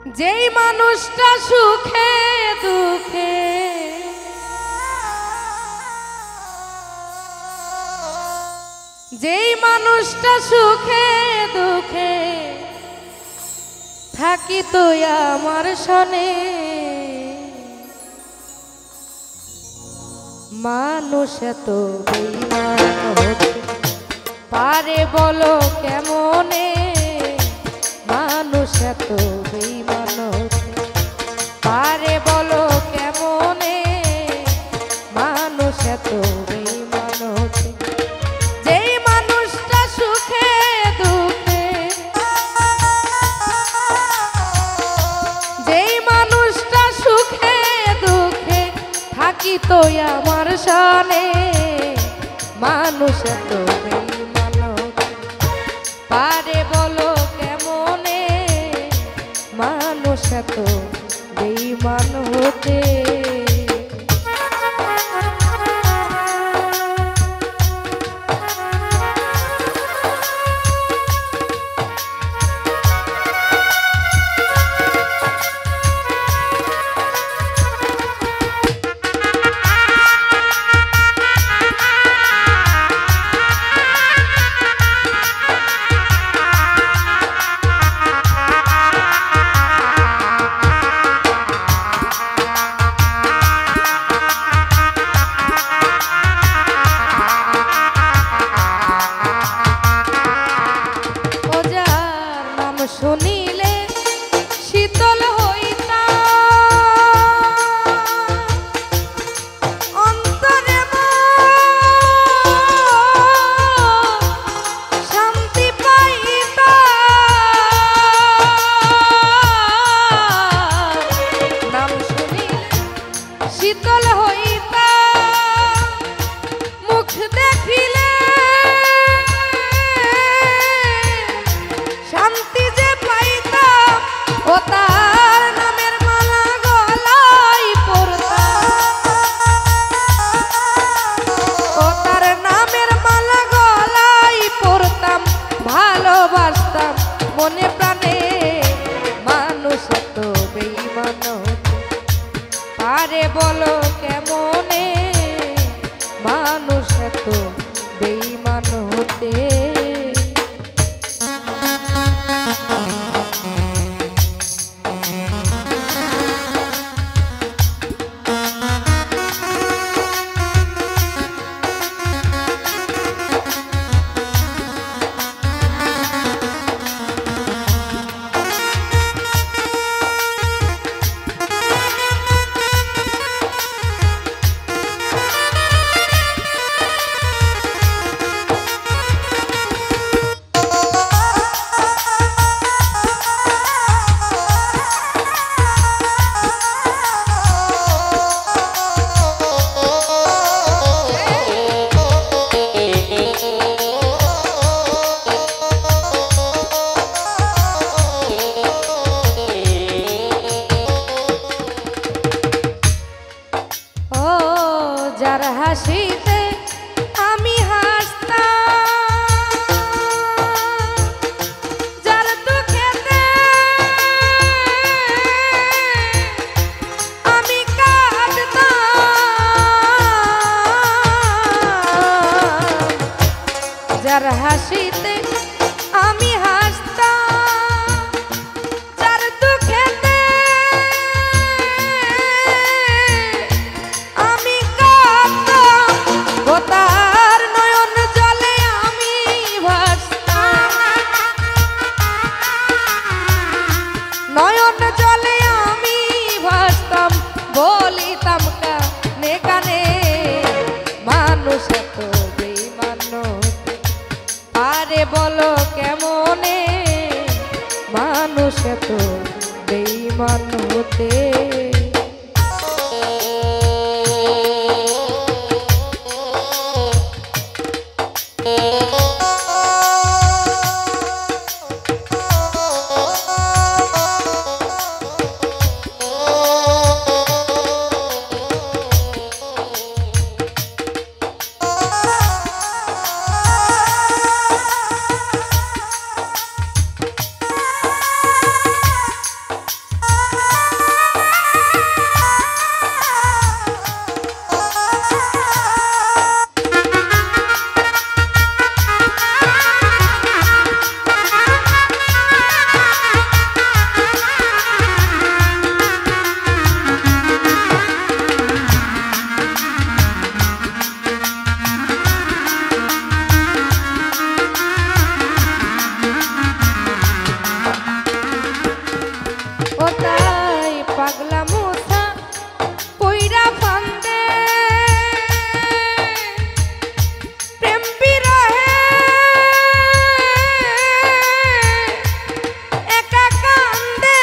যেই মানুষটা সুখে দুঃখে যেই মানুষটা সুখে দুঃখে থাকি তো আমার সনে মানুষ এত বেঈমান হতে পারে বলো কেমনে মানুষ এত বেঈমান হতে পারে বলো কেমনে মানুষ এত বেঈমান হতে যেই মানুষটা সুখে দুঃখে যেই মানুষটা সুখে দুঃখে থাকি তো আমার সনে মানুষ এত বেঈমান হতে পারে বলো কেমনে মানুষ এত বেঈমান হতে শুনিলে শীতল হইতা অন্তরে শান্তি পাইতা নাম শুনিলে শীতল হইতা মুখ দেখিলে শান্তি যে পাইতাম ও তার নামের মালা গলায় পরতাম ও তার নামের মালা গলায় পরতাম ভালোবাসতাম মনে প্রাণে মানুষ এত বেঈমান হতে পারে বলো কেমনে মানুষ এত বেঈমান হতে যার হাসিতে আমি হাসতাম যার দুঃখেতে আমি কাঁদতাম যার হাসিতে আমি হাসতাম যার দুঃখেতে আমি কাঁদতাম ও তার নয়ন জলে আমি ভাসতাম নয়ন জলে আমি ভাসতাম বলিতাম কানে কানে মানুষ এত বেঈমান হতে পারে বলো কেমনে মানুষ এত বেঈমান হতে তাই পাগলা মুসা পইরা ফান্দে প্রেম বিরহে একা কান্দে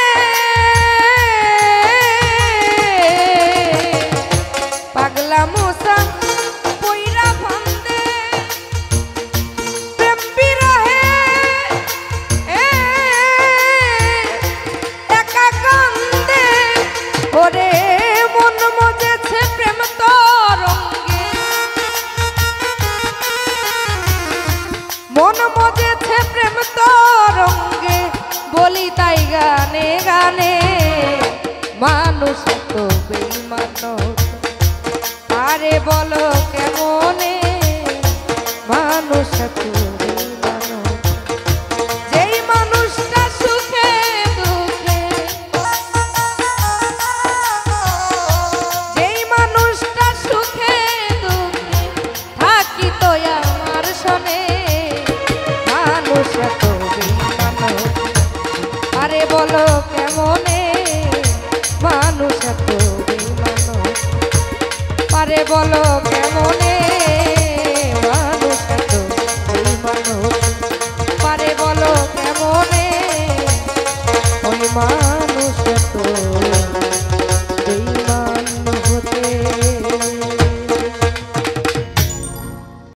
পাগলা মুসা পইরা ফান্দে প্রেম বিরহে একা কান্দে ওরে মন মজেছে প্রেম তরঙ্গে মন মজেছে প্রেম তরঙ্গে বলি তাই গানে গানে মানুষ তো বেঈমান আরে বলো কেমনে মানুষ তো বেঈমান যেই মানুষটা সুখে দুঃখে যেই মানুষটা সুখে দুঃখে থাকি তো আমার শোনে মানুষ তো বেঈমান আরে বলো কেমনে মানুষ তো বেঈমান আরে বলো কেমনে মানুষ তো বেঈমান পারে বলো কেমনে ওই মানুষ তো